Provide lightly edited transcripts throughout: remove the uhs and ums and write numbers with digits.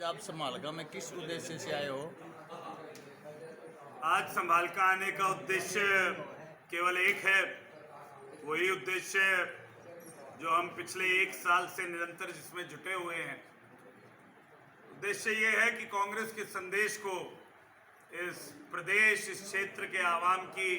आप संभालका में किस उद्देश्य से आए हो? आज संभालका आने का उद्देश्य केवल एक है, वही उद्देश्य जो हम पिछले एक साल से निरंतर जिसमें जुटे हुए हैं। उद्देश्य ये है कि कांग्रेस के संदेश को इस प्रदेश, इस क्षेत्र के आवाम की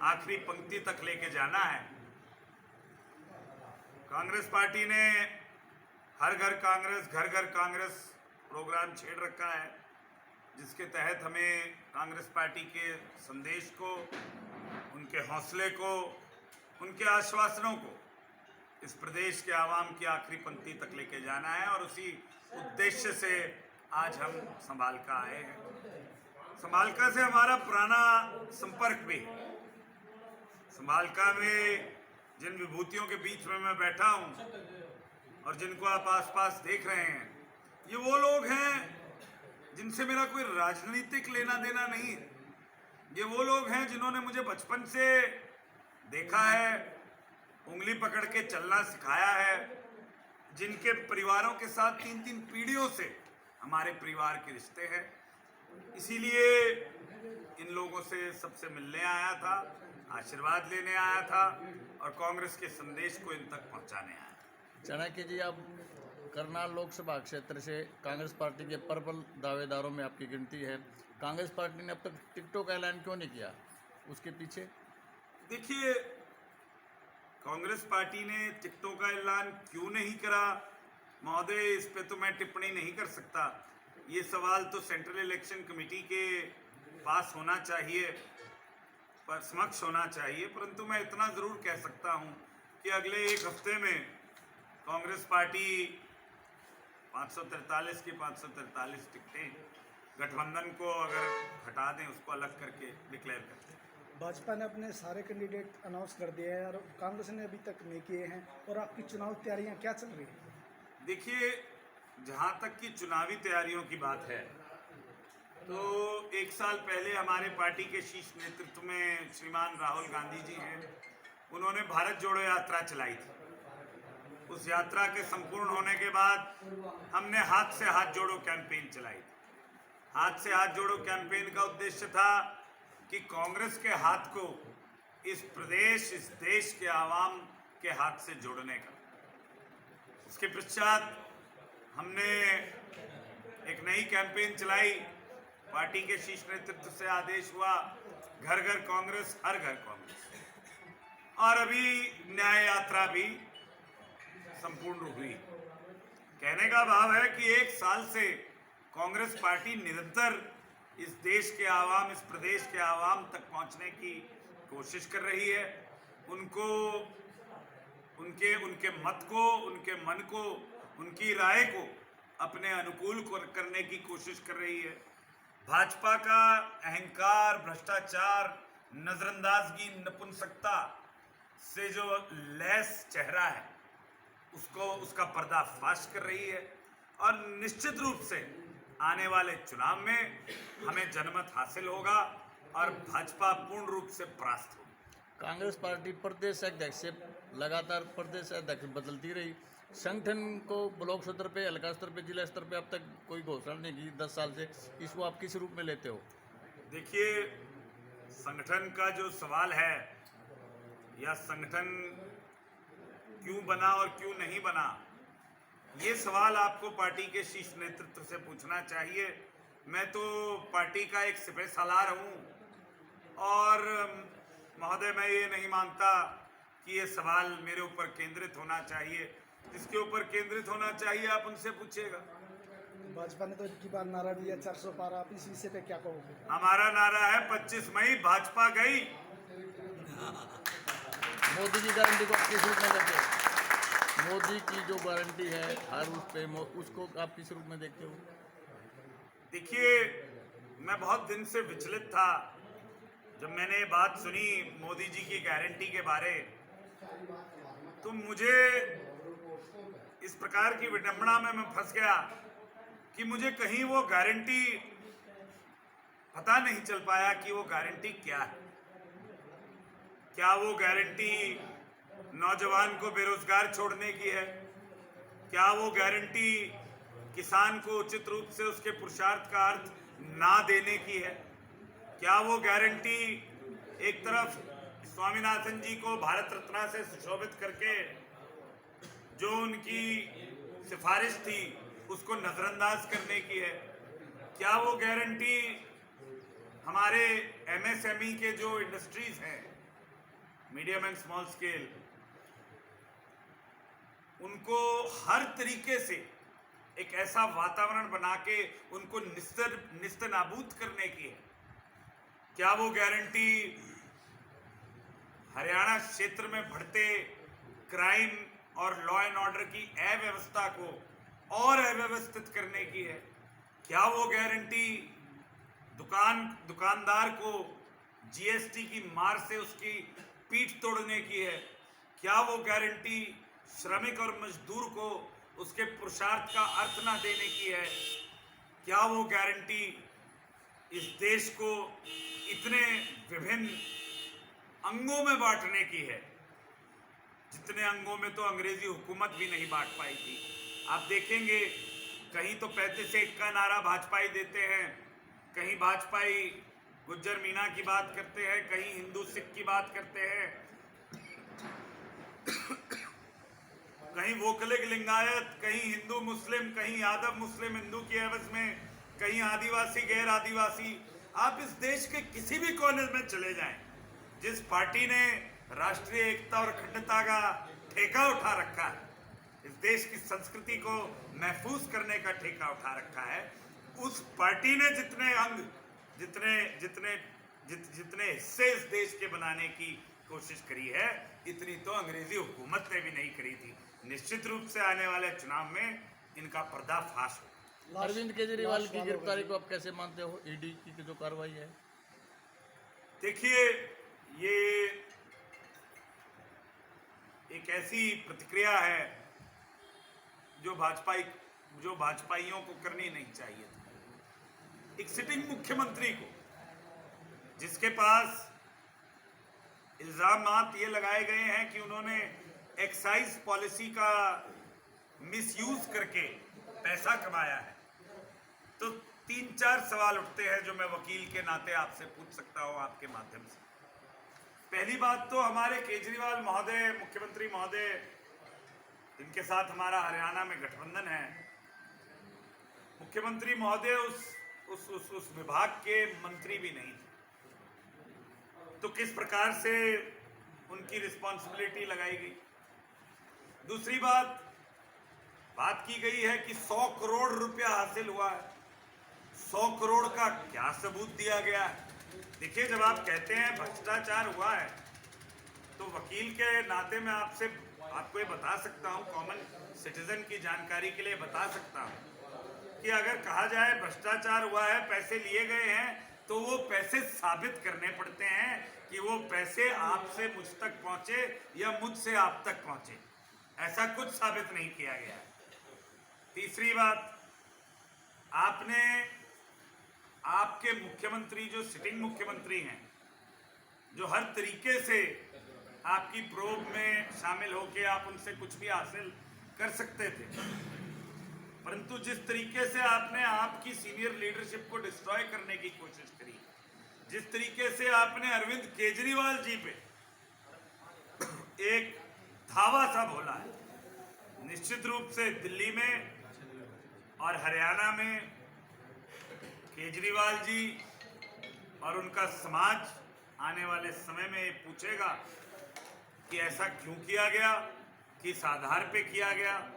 आखिरी पंक्ति तक लेके जाना है। कांग्रेस पार्टी ने हर घर कांग्रेस, घर घर कांग्रेस प्रोग्राम छेड़ रखा है, जिसके तहत हमें कांग्रेस पार्टी के संदेश को, उनके हौसले को, उनके आश्वासनों को इस प्रदेश के आवाम की आखिरी पंक्ति तक लेके जाना है। और उसी उद्देश्य से आज हम संभालका आए हैं। संभालका से हमारा पुराना संपर्क भी है। संभालका में जिन विभूतियों के बीच में मैं बैठा हूँ और जिनको आप आसपास देख रहे हैं, ये वो लोग हैं जिनसे मेरा कोई राजनीतिक लेना देना नहीं है। ये वो लोग हैं जिन्होंने मुझे बचपन से देखा है, उंगली पकड़ के चलना सिखाया है, जिनके परिवारों के साथ 3-3 पीढ़ियों से हमारे परिवार के रिश्ते हैं। इसीलिए इन लोगों से सबसे मिलने आया था, आशीर्वाद लेने आया था और कांग्रेस के संदेश को इन तक पहुंचाने आया। चाणक्य जी, आप करनाल लोकसभा क्षेत्र से कांग्रेस पार्टी के प्रबल दावेदारों में आपकी गिनती है। कांग्रेस पार्टी ने अब तक टिकटों का ऐलान क्यों नहीं किया? उसके पीछे देखिए, कांग्रेस पार्टी ने टिकटों का ऐलान क्यों नहीं करा, महोदय, इस पे तो मैं टिप्पणी नहीं कर सकता। ये सवाल तो सेंट्रल इलेक्शन कमेटी के पास होना चाहिए, पर समक्ष होना चाहिए। परंतु मैं इतना ज़रूर कह सकता हूँ कि अगले एक हफ्ते में कांग्रेस पार्टी 543 की 543 टिकटें गठबंधन को अगर हटा दें, उसको अलग करके डिक्लेयर करते हैं। भाजपा ने अपने सारे कैंडिडेट अनाउंस कर दिए हैं और कांग्रेस ने अभी तक नहीं किए हैं। और आपकी चुनाव तैयारियां क्या चल रही हैं? देखिए, जहाँ तक की चुनावी तैयारियों की बात है, तो एक साल पहले हमारे पार्टी के शीर्ष नेतृत्व में श्रीमान राहुल गांधी जी हैं, उन्होंने भारत जोड़ो यात्रा चलाई थी। उस यात्रा के संपूर्ण होने के बाद हमने हाथ से हाथ जोड़ो कैंपेन चलाई थी। हाथ से हाथ जोड़ो कैंपेन का उद्देश्य था कि कांग्रेस के हाथ को इस प्रदेश, इस देश के आवाम के हाथ से जोड़ने का। उसके पश्चात हमने एक नई कैंपेन चलाई। पार्टी के शीर्ष नेतृत्व से आदेश हुआ, घर घर कांग्रेस, हर घर कांग्रेस। और अभी न्याय यात्रा भी संपूर्ण हुई। कहने का भाव है कि एक साल से कांग्रेस पार्टी निरंतर इस देश के आवाम, इस प्रदेश के आवाम तक पहुंचने की कोशिश कर रही है। उनको, उनके मत को, उनके मन को, उनकी राय को अपने अनुकूल करने की कोशिश कर रही है। भाजपा का अहंकार, भ्रष्टाचार, नजरअंदाजगी, नपुंसकता से जो लैस चेहरा है, उसका पर्दाफाश कर रही है। और निश्चित रूप से आने वाले चुनाव में हमें जनमत हासिल होगा और भाजपा पूर्ण रूप से परास्त होगी। कांग्रेस पार्टी प्रदेश अध्यक्ष से लगातार प्रदेश अध्यक्ष बदलती रही। संगठन को ब्लॉक स्तर पे, हल्का स्तर पे, जिला स्तर पे अब तक कोई घोषणा नहीं की 10 साल से। इसको आप किस रूप में लेते हो? देखिए, संगठन का जो सवाल है, या संगठन क्यों बना और क्यों नहीं बना, ये सवाल आपको पार्टी के शीर्ष नेतृत्व से पूछना चाहिए। मैं तो पार्टी का एक सिपह सालार हूँ और महोदय, मैं ये नहीं मानता कि ये सवाल मेरे ऊपर केंद्रित होना चाहिए। जिसके ऊपर केंद्रित होना चाहिए आप उनसे पूछिएगा। भाजपा ने तो इनकी बार नारा दिया 400 पार, आप इस विषय पे क्या कहोगे? हमारा नारा है 25 मई भाजपा गई। मोदी की गारंटी को आप किस रूप में देखते हो? मोदी की जो गारंटी है हर उस पे, उसको आप किस रूप में देखते हो? देखिए, मैं बहुत दिन से विचलित था जब मैंने ये बात सुनी मोदी जी की गारंटी के बारे। तो मुझे इस प्रकार की विडंबना में मैं फंस गया कि मुझे कहीं वो गारंटी पता नहीं चल पाया कि वो गारंटी क्या है। क्या वो गारंटी नौजवान को बेरोजगार छोड़ने की है? क्या वो गारंटी किसान को उचित रूप से उसके पुरुषार्थ का अर्थ ना देने की है? क्या वो गारंटी एक तरफ स्वामीनाथन जी को भारत रत्न से सुशोभित करके जो उनकी सिफारिश थी उसको नजरअंदाज करने की है? क्या वो गारंटी हमारे एमएसएमई के जो इंडस्ट्रीज हैं, मीडियम एंड स्मॉल स्केल, उनको हर तरीके से एक ऐसा वातावरण बना के उनको निस्तनाबूद करने की है? क्या वो गारंटी हरियाणा क्षेत्र में बढ़ते क्राइम और लॉ एंड ऑर्डर की अव्यवस्था को और अव्यवस्थित करने की है? क्या वो गारंटी दुकानदार को जीएसटी की मार से उसकी पीठ तोड़ने की है? क्या वो गारंटी श्रमिक और मजदूर को उसके पुरुषार्थ का अर्थ ना देने की है? क्या वो गारंटी इस देश को इतने विभिन्न अंगों में बांटने की है, जितने अंगों में तो अंग्रेजी हुकूमत भी नहीं बांट पाई थी? आप देखेंगे कहीं तो 35 का नारा भाजपाई देते हैं, कहीं भाजपाई गुज्जर मीना की बात करते हैं, कहीं हिंदू सिख की बात करते हैं, कहीं वोकलिक लिंगायत, कहीं हिंदू मुस्लिम, कहीं यादव मुस्लिम हिंदू की एवज में, कहीं आदिवासी गैर आदिवासी। आप इस देश के किसी भी कोने में चले जाएं, जिस पार्टी ने राष्ट्रीय एकता और अखंडता का ठेका उठा रखा है, इस देश की संस्कृति को महफूज करने का ठेका उठा रखा है, उस पार्टी ने जितने अंग, जितने हिस्से इस देश के बनाने की कोशिश करी है, इतनी तो अंग्रेजी हुकूमत ने भी नहीं करी थी। निश्चित रूप से आने वाले चुनाव में इनका पर्दाफाश हो। अरविंद केजरीवाल की गिरफ्तारी को आप कैसे मानते हो? ईडी की जो कार्रवाई है, देखिए, ये एक ऐसी प्रतिक्रिया है जो भाजपाइयों को करनी नहीं चाहिए थी। एक सिटिंग मुख्यमंत्री को, जिसके पास इल्जामात ये लगाए गए हैं कि उन्होंने एक्साइज पॉलिसी का मिसयूज करके पैसा कमाया है, तो 3-4 सवाल उठते हैं जो मैं वकील के नाते आपसे पूछ सकता हूं आपके माध्यम से। पहली बात तो हमारे केजरीवाल महोदय, मुख्यमंत्री महोदय, जिनके साथ हमारा हरियाणा में गठबंधन है, मुख्यमंत्री महोदय उस विभाग के मंत्री भी नहीं थे, तो किस प्रकार से उनकी रिस्पॉन्सिबिलिटी लगाई गई? दूसरी बात की गई है कि 100 करोड़ रुपया हासिल हुआ है। 100 करोड़ का क्या सबूत दिया गया है? देखिए, जब आप कहते हैं भ्रष्टाचार हुआ है, तो वकील के नाते मैं आपको ये बता सकता हूं, कॉमन सिटीजन की जानकारी के लिए बता सकता हूं कि अगर कहा जाए भ्रष्टाचार हुआ है, पैसे लिए गए हैं, तो वो पैसे साबित करने पड़ते हैं कि वो पैसे आपसे मुझ तक पहुंचे या मुझसे आप तक पहुंचे। ऐसा कुछ साबित नहीं किया गया। तीसरी बात, आपके मुख्यमंत्री जो सिटिंग मुख्यमंत्री हैं, जो हर तरीके से आपकी प्रोब में शामिल होकर आप उनसे कुछ भी हासिल कर सकते थे, परंतु जिस तरीके से आपने आपकी सीनियर लीडरशिप को डिस्ट्रॉय करने की कोशिश करी, जिस तरीके से आपने अरविंद केजरीवाल जी पे एक धावा सा बोला है, निश्चित रूप से दिल्ली में और हरियाणा में केजरीवाल जी और उनका समाज आने वाले समय में पूछेगा कि ऐसा क्यों किया गया, किस आधार पे किया गया,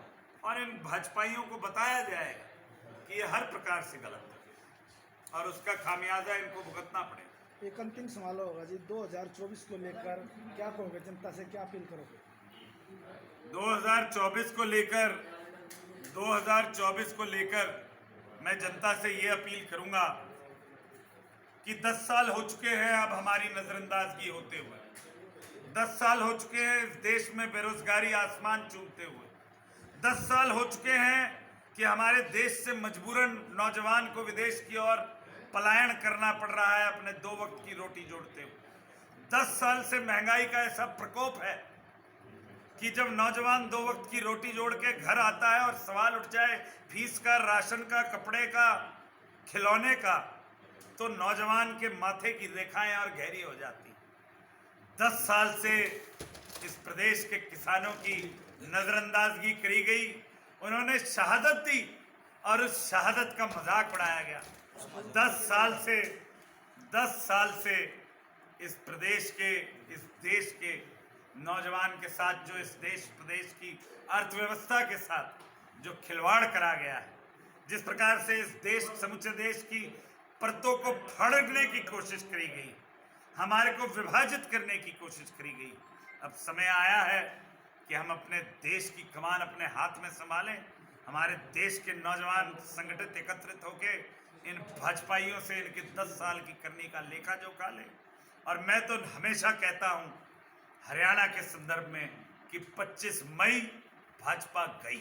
और इन भाजपाइयों को बताया जाएगा कि ये हर प्रकार से गलत है और उसका खामियाजा इनको भुगतना पड़ेगा। एक अंतिम सवाल होगा जी, 2024 को लेकर क्या कहोगे, जनता से क्या अपील करोगे? 2024 को लेकर मैं जनता से ये अपील करूंगा कि 10 साल हो चुके हैं अब हमारी नजरअंदाजगी होते हुए, 10 साल हो चुके हैं इस देश में बेरोजगारी आसमान चूमते हुए, 10 साल हो चुके हैं कि हमारे देश से मजबूरन नौजवान को विदेश की ओर पलायन करना पड़ रहा है अपने 2 वक्त की रोटी जोड़ते हुए। 10 साल से महंगाई का ऐसा प्रकोप है कि जब नौजवान 2 वक्त की रोटी जोड़ के घर आता है और सवाल उठ जाए फीस का, राशन का, कपड़े का, खिलौने का, तो नौजवान के माथे की रेखाएं और गहरी हो जाती। 10 साल से इस प्रदेश के किसानों की नजरअंदाजगी करी गई, उन्होंने शहादत दी और उस शहादत का मजाक उड़ाया गया। 10 साल से इस प्रदेश के, इस देश के नौजवान के साथ जो इस देश प्रदेश की अर्थव्यवस्था के साथ जो खिलवाड़ करा गया है, जिस प्रकार से इस देश, समूचे देश की परतों को फाड़ने की कोशिश करी गई, हमारे को विभाजित करने की कोशिश करी गई, अब समय आया है कि हम अपने देश की कमान अपने हाथ में संभालें। हमारे देश के नौजवान संगठित एकत्रित होकर इन भाजपाइयों से इनके 10 साल की करनी का लेखा जोखा लें। और मैं तो हमेशा कहता हूं हरियाणा के संदर्भ में कि 25 मई भाजपा गई।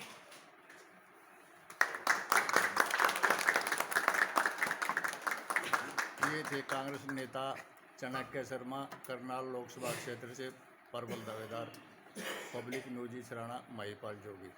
ये थे कांग्रेस नेता चाणक्य शर्मा, करनाल लोकसभा क्षेत्र से प्रबल दावेदार, पब्लिक न्यूज सराणा, महिपाल जोगी।